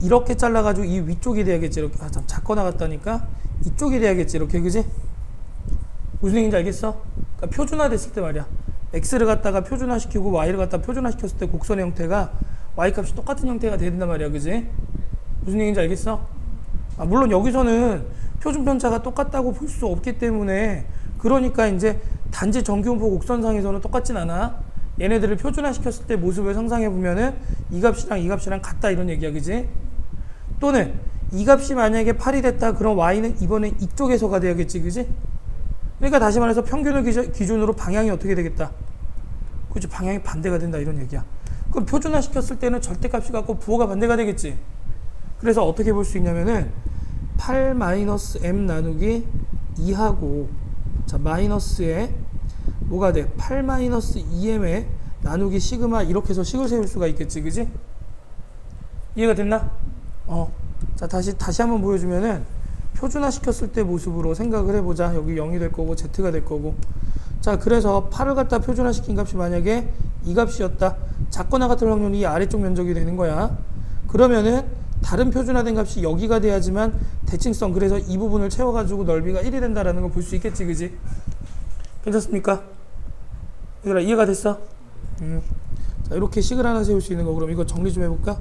이렇게 잘라가지고 이 위쪽이 돼야겠지. 이렇게. 아, 참, 작거나 같다니까? 이쪽이 돼야겠지, 이렇게, 그지? 무슨 얘기인지 알겠어? 그러니까 표준화 됐을 때 말이야. x를 갖다가 표준화 시키고 y를 갖다가 표준화 시켰을 때 곡선의 형태가 y 값이 똑같은 형태가 돼야 된단 말이야, 그지? 무슨 얘기인지 알겠어? 아, 물론 여기서는 표준 편차가 똑같다고 볼 수 없기 때문에, 그러니까 이제 단지 정규분포 곡선상에서는 똑같진 않아. 얘네들을 표준화 시켰을 때 모습을 상상해 보면은 이 값이랑 이 값이랑 같다, 이런 얘기야, 그지? 또는 이 값이 만약에 8이 됐다, 그럼 y는 이번에 이쪽에서가 돼야겠지, 그지? 그러니까 다시 말해서 평균을 기준으로 방향이 어떻게 되겠다? 그렇지, 방향이 반대가 된다, 이런 얘기야. 그럼 표준화 시켰을 때는 절대값이 같고 부호가 반대가 되겠지. 그래서 어떻게 볼 수 있냐면은 8-m 나누기 2하고, 자, 마이너스에 뭐가 돼? 8-2m에 나누기 시그마, 이렇게 해서 식을 세울 수가 있겠지, 그지? 이해가 됐나? 자, 다시 한번 보여주면은 표준화 시켰을 때 모습으로 생각을 해보자. 여기 0이 될 거고 z가 될 거고. 자, 그래서 8을 갖다 표준화 시킨 값이 만약에 이 값이었다. 작거나 같을 확률이 이 아래쪽 면적이 되는 거야. 그러면은 다른 표준화된 값이 여기가 돼야지만 대칭성, 그래서 이 부분을 채워가지고 넓이가 1이 된다라는 걸 볼 수 있겠지, 그지? 괜찮습니까? 얘들아, 이해가 됐어? 자, 이렇게 식을 하나 세울 수 있는 거. 그럼 이거 정리 좀 해볼까?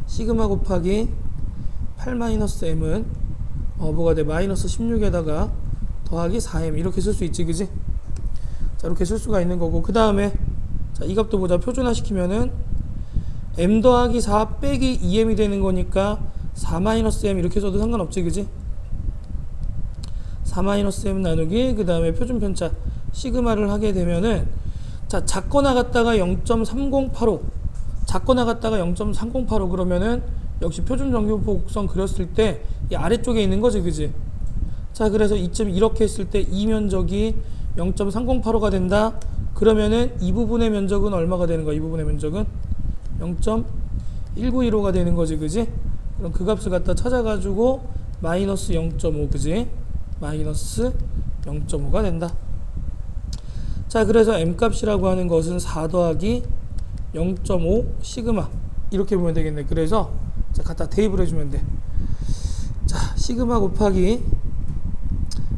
시그마 곱하기 8-m은 뭐가 돼? 마이너스 16에다가 더하기 4m, 이렇게 쓸 수 있지, 그지? 자, 이렇게 쓸 수가 있는 거고. 그 다음에 자, 이 값도 보자. 표준화 시키면은 m 더하기 4 빼기 2m이 되는 거니까 4-m 이렇게 써도 상관없지, 그지? 4-m 나누기, 그 다음에 표준 편차 시그마를 하게 되면은, 자, 작거나 같다가 0.3085, 작거나 같다가 0.3085, 그러면은 역시 표준 정규분포 곡선 그렸을 때 이 아래쪽에 있는 거지, 그지? 자, 그래서 이쯤 이렇게 했을 때 이 면적이 0.3085가 된다. 그러면은 이 부분의 면적은 얼마가 되는 거야? 이 부분의 면적은 0.1915가 되는 거지, 그지? 그럼 그 값을 갖다 찾아가지고 마이너스 0.5, 그지? 마이너스 0.5가 된다. 자, 그래서 m 값이라고 하는 것은 4 더하기 0.5 시그마, 이렇게 보면 되겠네. 그래서 자, 갖다 대입을 해주면 돼. 자, 시그마 곱하기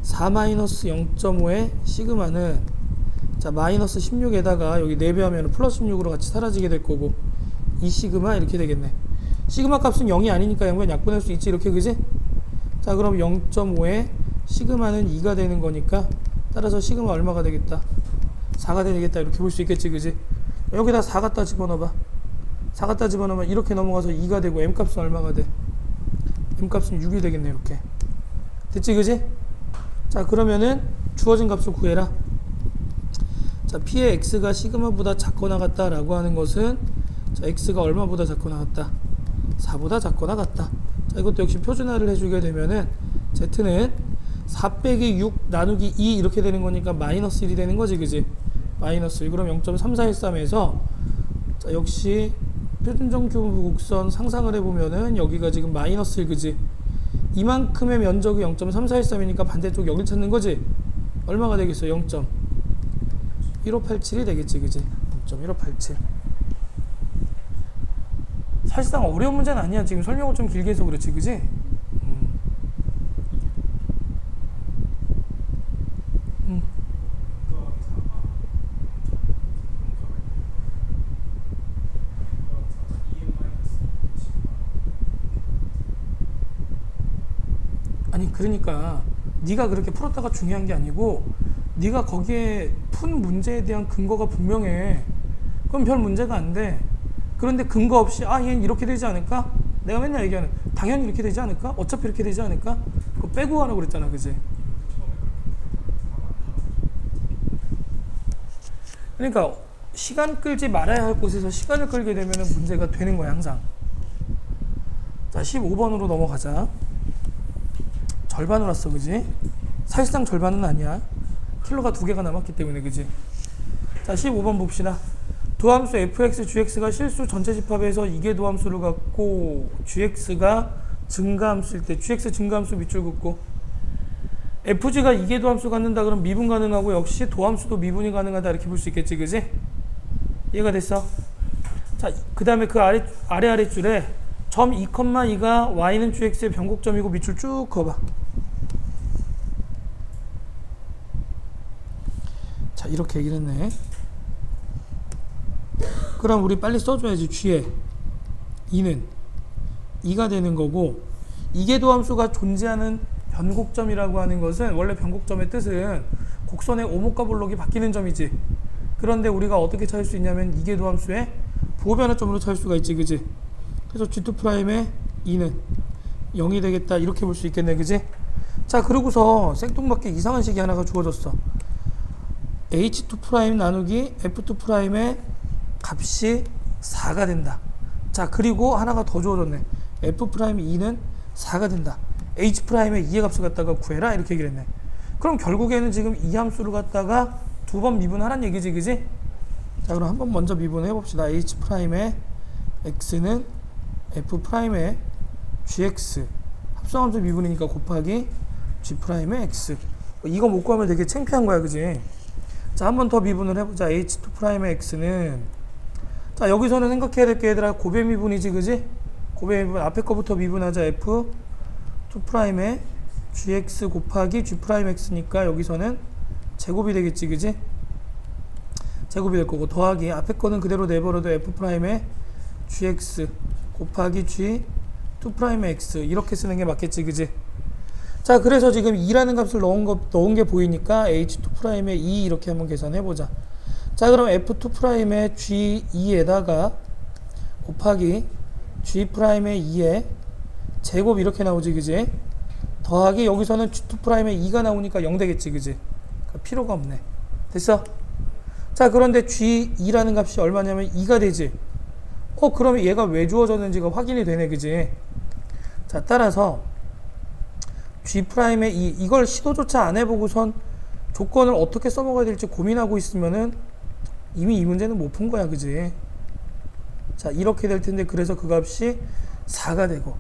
4-0.5의 시그마는, 자, 마이너스 16에다가 여기 4배 하면 플러스 16으로 같이 사라지게 될 거고, 2 시그마 이렇게 되겠네. 시그마 값은 0이 아니니까 양변 약분할 수 있지 이렇게 그지? 자 그럼 0.5에 시그마는 2가 되는 거니까 따라서 시그마 얼마가 되겠다? 4가 되겠다 이렇게 볼 수 있겠지 그지? 여기다 4 갖다 집어넣어봐. 4 갖다 집어넣으면 이렇게 넘어가서 2가 되고 m값은 얼마가 돼? m값은 6이 되겠네 이렇게. 됐지 그지? 자 그러면은 주어진 값을 구해라. 자 P의 X가 시그마보다 작거나 같다라고 하는 것은 자 X가 얼마보다 작거나 같다? 4보다 작거나 같다. 자 이것도 역시 표준화를 해주게 되면은 Z는 4 빼기 6 나누기 2 이렇게 되는 거니까 마이너스 1이 되는 거지 그지? 마이너스 1. 그럼 0.3413에서 자 역시 표준정 교부 곡선 상상을 해보면은 여기가 지금 마이너스 1 그지? 이만큼의 면적이 0.3413이니까 반대쪽 여길 찾는 거지? 얼마가 되겠어? 0.1587이 되겠지 그지? 0.1587. 사실상 어려운 문제는 아니야. 지금 설명을 좀 길게 해서 그렇지 그지? 아니 그러니까 네가 그렇게 풀었다가 중요한 게 아니고 네가 거기에 푼 문제에 대한 근거가 분명해. 그럼 별 문제가 안 돼. 그런데 근거 없이 아 얘는 이렇게 되지 않을까? 내가 맨날 얘기하는 당연히 이렇게 되지 않을까? 어차피 이렇게 되지 않을까? 그거 빼고 하라고 그랬잖아 그지? 그러니까 시간 끌지 말아야 할 곳에서 시간을 끌게 되면 문제가 되는 거야 항상. 자 15번으로 넘어가자. 절반으로 왔어 그지? 사실상 절반은 아니야. 킬로가 2개가 남았기 때문에 그지? 자 15번 봅시다. 도함수 fx, gx가 실수 전체 집합에서 이계 도함수를 갖고 gx가 증가함수일 때 gx 증가함수 밑줄 긋고 fg가 이계 도함수 갖는다 그럼 미분 가능하고 역시 도함수도 미분이 가능하다 이렇게 볼 수 있겠지 그지? 이해가 됐어? 자 그 다음에 그 아래줄에 점 2,2가 y는 gx의 변곡점이고 밑줄 쭉 그어봐. 자 이렇게 얘기를 했네. 그럼 우리 빨리 써줘야지. g에 2는 2가 되는 거고 이계도함수가 존재하는 변곡점이라고 하는 것은 원래 변곡점의 뜻은 곡선의 오목과 볼록이 바뀌는 점이지. 그런데 우리가 어떻게 찾을 수 있냐면 이계도함수의 부호변화점으로 찾을 수가 있지 그지? 그래서 G2'의 2는 0이 되겠다 이렇게 볼 수 있겠네 그지? 자 그러고서 생뚱맞게 이상한 식이 하나가 주어졌어. H2' 나누기 F2'의 값이 4가 된다. 자 그리고 하나가 더 주어졌네. F'2는 4가 된다. H'의 2의 값을 갖다가 구해라 이렇게 얘기를 했네. 그럼 결국에는 지금 이 함수를 갖다가 2번 미분하란 얘기지 그지? 자 그럼 한번 먼저 미분해 봅시다. H'의 x는 F'의 gx 합성함수 미분이니까 곱하기 G'의 x. 이거 못 구하면 되게 창피한 거야 그지? 자 한 번 더 미분을 해보자. H2'의 x는 자 여기서는 생각해야 될 게 얘들아 고배 미분이지 그지? 고배 미분 앞에 거부터 미분하자. F2'의 gx 곱하기 G'x니까 여기서는 제곱이 되겠지 그지? 제곱이 될 거고 더하기 앞에 거는 그대로 내버려도 F'의 gx 곱하기 G2'의 x 이렇게 쓰는 게 맞겠지 그지? 자 그래서 지금 2라는 값을 넣은 게 보이니까 H2'의 2 이렇게 한번 계산해 보자. 자 그럼 F2'의 G2에다가 곱하기 G'의 2의 제곱 이렇게 나오지 그지? 더하기 여기서는 G2'의 2가 나오니까 0 되겠지 그지? 그러니까 필요가 없네. 됐어? 자 그런데 G2라는 값이 얼마냐면 2가 되지? 그러면 얘가 왜 주어졌는지가 확인이 되네 그지? 자 따라서 G'의 2 이걸 시도조차 안 해보고선 조건을 어떻게 써먹어야 될지 고민하고 있으면은 이미 이 문제는 못 푼 거야 그지? 자 이렇게 될 텐데 그래서 그 값이 4가 되고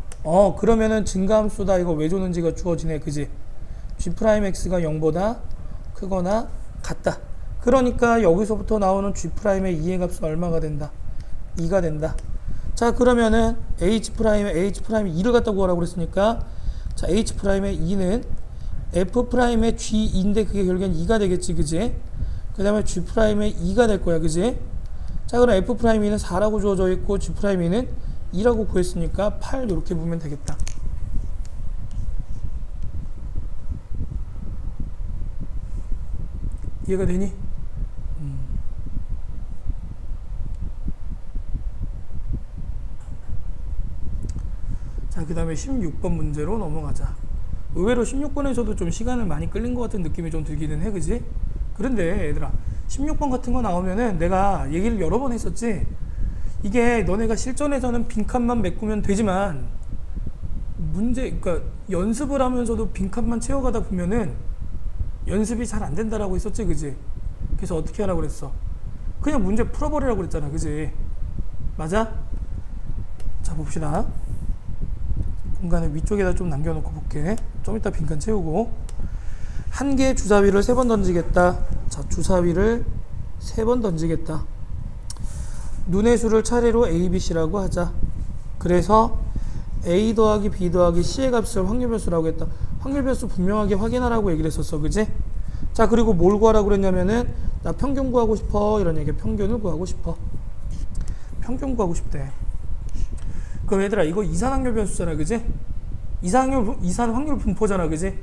그러면은 증가함수다 이거 왜 줬는지가 주어지네 그지? G'x가 0보다 크거나 같다. 그러니까 여기서부터 나오는 G'의 2의 값은 얼마가 된다? 2가 된다. 자 그러면은 H'의 2를 갖다 구하라고 그랬으니까 자 H'의 2는 F'의 G인데 그게 결국엔 2가 되겠지 그지? 그 다음에 G'의 2가 될 거야 그지? 자, 그럼 F'E는 4라고 주어져 있고 G'E는 2라고 구했으니까 8 이렇게 보면 되겠다. 이해가 되니? 자, 그 다음에 16번 문제로 넘어가자. 의외로 16번에서도 좀 시간을 많이 끌린 것 같은 느낌이 좀 들기는 해, 그지? 그런데 얘들아, 16번 같은 거 나오면은 내가 얘기를 여러 번 했었지. 이게 너네가 실전에서는 빈칸만 메꾸면 되지만 그러니까 연습을 하면서도 빈칸만 채워가다 보면은 연습이 잘 안 된다라고 했었지, 그지? 그래서 어떻게 하라고 그랬어? 그냥 문제 풀어버리라고 그랬잖아, 그지? 맞아? 자, 봅시다. 공간을 위쪽에다 좀 남겨놓고 볼게. 좀 이따 빈칸 채우고. 한 개의 주사위를 3번 던지겠다. 자, 주사위를 3번 던지겠다. 눈의 수를 차례로 A, B, C라고 하자. 그래서 A 더하기 B 더하기 C의 값을 확률변수라고 했다. 확률변수 분명하게 확인하라고 얘기를 했었어, 그지? 자, 그리고 뭘 구하라고 그랬냐면은 나 평균 구하고 싶어, 이런 얘기야. 평균을 구하고 싶어. 평균 구하고 싶대. 그럼 얘들아, 이거 이산확률 변수잖아, 그지? 이산확률 분포잖아, 그지?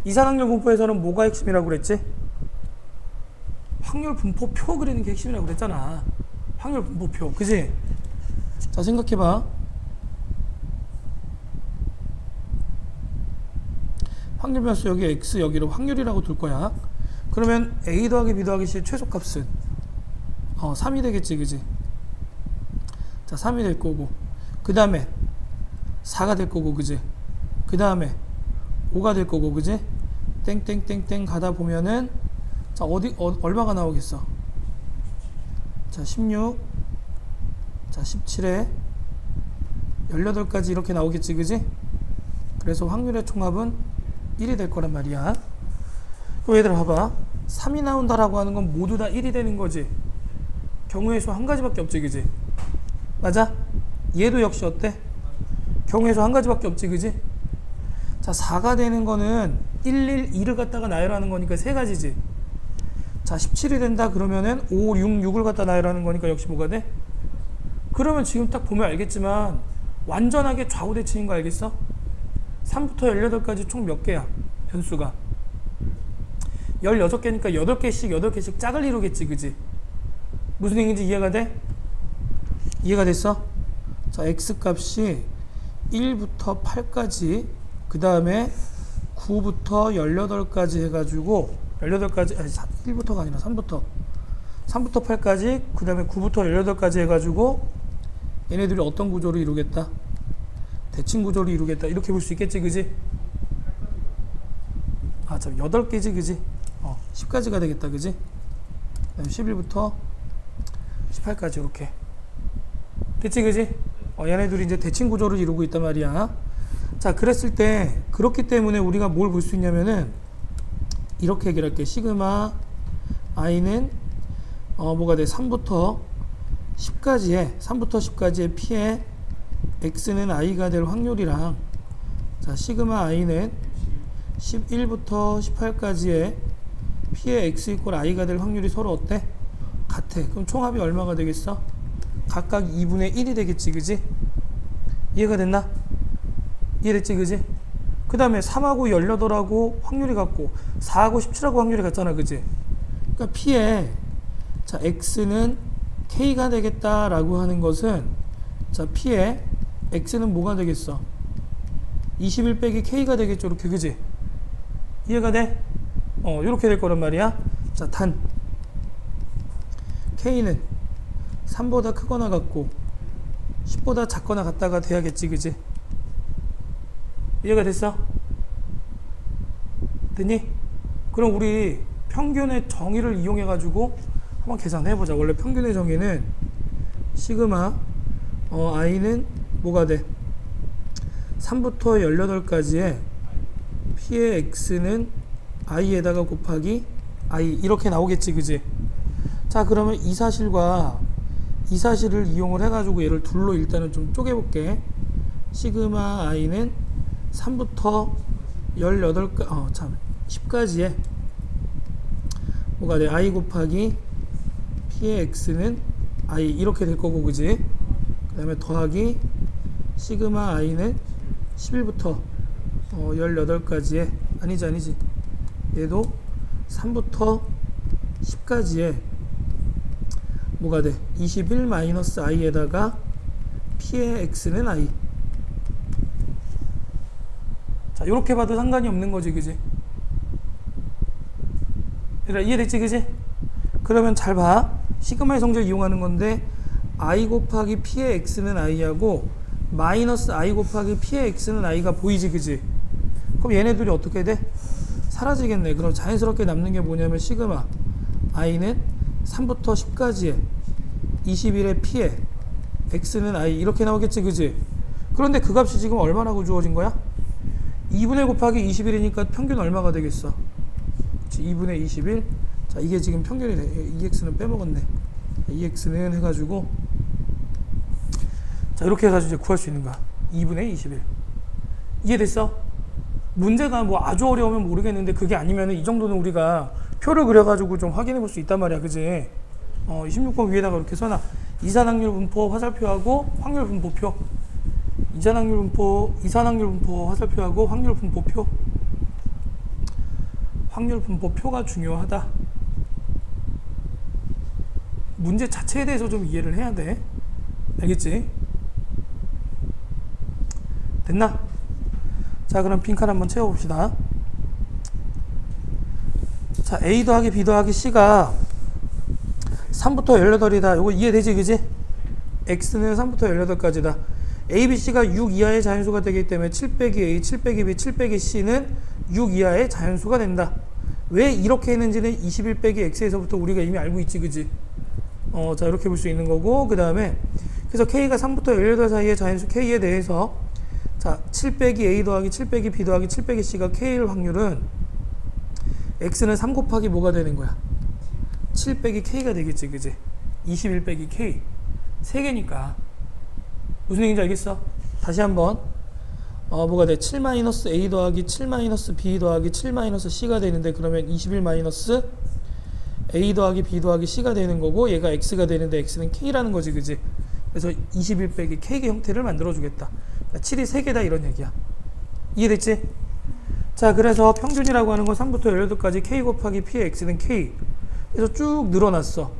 이산확률 분포에서는 뭐가 핵심이라고 그랬지? 확률 분포표 그리는 게 핵심이라고 그랬잖아. 확률 분포표, 그지? 자, 생각해봐. 확률 변수 여기 x, 여기로 확률이라고 둘 거야. 그러면 a 더하기 b 더하기 c의 최소값은 3이 되겠지, 그지? 자, 3이 될 거고, 그 다음에 4가 될 거고, 그지? 그 다음에 5가 될 거고, 그지? 땡땡땡땡 가다 보면은 자, 얼마가 나오겠어? 자, 16, 자, 17에 18까지 이렇게 나오겠지, 그지? 그래서 확률의 총합은 1이 될 거란 말이야. 그럼 얘들아, 봐봐. 3이 나온다라고 하는 건 모두 다 1이 되는 거지. 경우의 수 한 가지밖에 없지, 그지? 맞아? 얘도 역시 어때? 경우의 수 한 가지밖에 없지, 그지? 자, 4가 되는 거는 2를 갖다가 나열하는 거니까 세 가지지. 자, 17이 된다 그러면은 5, 6을 갖다 나열하는 거니까 역시 뭐가 돼? 그러면 지금 딱 보면 알겠지만 완전하게 좌우 대칭인 거 알겠어? 3부터 18까지 총 몇 개야? 변수가 16개니까 8개씩 짝을 이루겠지, 그지? 무슨 얘기인지 이해가 돼? 이해가 됐어? 자, x값이 1부터 8까지, 그 다음에 9부터 18까지 해가지고 18까지, 아니 1부터가 아니라 3부터 8까지, 그 다음에 9부터 18까지 해가지고 얘네들이 어떤 구조를 이루겠다? 대칭 구조를 이루겠다. 이렇게 볼 수 있겠지, 그지? 아, 참, 8개지, 그지? 10까지가 되겠다, 그지? 그 다음에 11부터 18까지 이렇게 됐지, 그지? 얘네들이 이제 대칭 구조를 이루고 있단 말이야. 자, 그랬을 때 그렇기 때문에 우리가 뭘 볼 수 있냐면은 이렇게 얘기를 할게. 시그마 i는 뭐가 돼? 3부터 10까지의 p에 x는 i가 될 확률이랑, 자, 시그마 i는 11부터 18까지의 p에 x 이퀄 i가 될 확률이 서로 어때? 같아. 그럼 총합이 얼마가 되겠어? 각각 2분의 1이 되겠지, 그지? 이해가 됐나? 이해됐지, 그지? 그 다음에 3하고 18하고 확률이 같고 4하고 17하고 확률이 같잖아, 그지? 그러니까 p에, 자, x는 k가 되겠다라고 하는 것은, 자, p에 x는 뭐가 되겠어? 21 빼기 k가 되겠죠, 이렇게, 그지? 이해가 돼? 이렇게 될 거란 말이야. 자, 단 k는 3보다 크거나 같고 10보다 작거나 같다가 돼야겠지, 그지? 이해가 됐어? 됐니? 그럼 우리 평균의 정의를 이용해 가지고 한번 계산해 보자. 원래 평균의 정의는 시그마 i는 뭐가 돼? 3부터 18까지의 p의 x는 i에다가 곱하기 i, 이렇게 나오겠지, 그지? 자, 그러면 이 사실과 이 사실을 이용을 해가지고 얘를 둘로 일단은 좀 쪼개볼게. 시그마 i는 3부터 10까지에 뭐가 돼? i 곱하기 p의 x는 i 이렇게 될 거고, 그지? 그 다음에 더하기 시그마 i는 11부터 18까지의 아니지 얘도 3부터 10까지의 뭐가 돼? 21 마이너스 i에다가 p의 x는 i. 자, 요렇게 봐도 상관이 없는 거지, 그지? 얘들아, 이해됐지, 그지? 그러면 잘 봐. 시그마의 성질을 이용하는 건데 i 곱하기 p의 x는 i하고 마이너스 i 곱하기 p의 x는 i가 보이지, 그지? 그럼 얘네들이 어떻게 돼? 사라지겠네. 그럼 자연스럽게 남는 게 뭐냐면 시그마 i는 3부터 10까지의 21의 p의 x는 i 이렇게 나오겠지, 그지? 그런데 그 값이 지금 얼마라고 주어진 거야? 2분의 1 곱하기 21이니까 평균 얼마가 되겠어? 그치, 2분의 21. 자, 이게 지금 평균이네. 이 x는 빼먹었네. 이 x는 해가지고 자, 이렇게 해가지고 이제 구할 수 있는 거야. 2분의 21. 이해됐어? 문제가 뭐 아주 어려우면 모르겠는데 그게 아니면 이 정도는 우리가 표를 그려가지고 좀 확인해 볼 수 있단 말이야, 그지? 26번 위에다가 이렇게 써놔. 이산확률 분포 화살표하고 확률 분포표. 이산확률 분포 화살표하고 확률 분포표. 확률 분포표가 중요하다. 문제 자체에 대해서 좀 이해를 해야 돼. 알겠지? 됐나? 자, 그럼 빈칸 한번 채워봅시다. 자, A 더하기 B 더하기 C가 3부터 18이다. 이거 이해되지, 그지? X는 3부터 18까지다. A, B, C가 6 이하의 자연수가 되기 때문에 7 빼기 A, 7 빼기 B, 7 빼기 C는 6 이하의 자연수가 된다. 왜 이렇게 했는지는 21 빼기 X에서부터 우리가 이미 알고 있지, 그지? 자, 이렇게 볼 수 있는 거고, 그 다음에 그래서 K가 3부터 18 사이의 자연수 K에 대해서 자, 7 빼기 A 더하기 7 빼기 B 더하기 7 빼기 C가 K일 확률은 X는 3 곱하기 뭐가 되는 거야? 7 빼기 K가 되겠지, 그지? 21 빼기 K 3개니까 무슨 얘기인지 알겠어? 다시 한번 뭐가 돼? 7 마이너스 A 더하기 7 마이너스 B 더하기 7 마이너스 C가 되는데 그러면 21 마이너스 A 더하기 B 더하기 C가 되는 거고 얘가 X가 되는데 X는 K라는 거지, 그지? 그래서 21 빼기 K의 형태를 만들어 주겠다. 7이 3개다 이런 얘기야. 이해됐지? 자, 그래서 평균이라고 하는 건 3부터 18까지 K 곱하기 P의 X는 K. 그래서 쭉 늘어났어.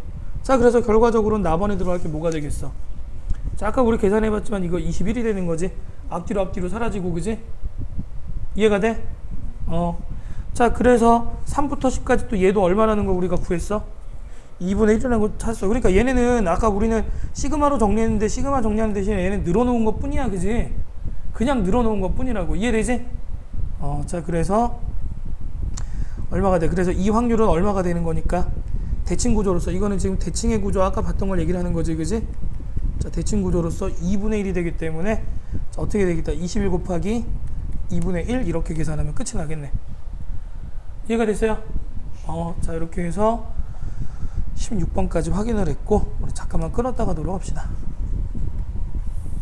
자, 그래서 결과적으로는 나번에 들어갈 게 뭐가 되겠어? 자, 아까 우리 계산해봤지만 이거 21이 되는 거지. 앞뒤로 사라지고, 그지? 이해가 돼? 자, 그래서 3부터 10까지 또 얘도 얼마라는 거 우리가 구했어? 2분의 1이라는 거 찾았어. 그러니까 얘네는 아까 우리는 시그마로 정리했는데 시그마 정리하는 대신에 얘는 늘어놓은 것 뿐이야, 그지? 그냥 늘어놓은 것 뿐이라고. 이해되지? 자, 그래서 얼마가 돼? 그래서 이 확률은 얼마가 되는 거니까 대칭 구조로서 이거는 지금 대칭의 구조 아까 봤던 걸 얘기를 하는 거지, 그지? 자, 대칭 구조로서 2분의 1이 되기 때문에 자, 어떻게 되겠다? 21 곱하기 2분의 1 이렇게 계산하면 끝이 나겠네. 이해가 됐어요? 자, 이렇게 해서 16번까지 확인을 했고 우리 잠깐만 끊었다가 놀러 갑시다.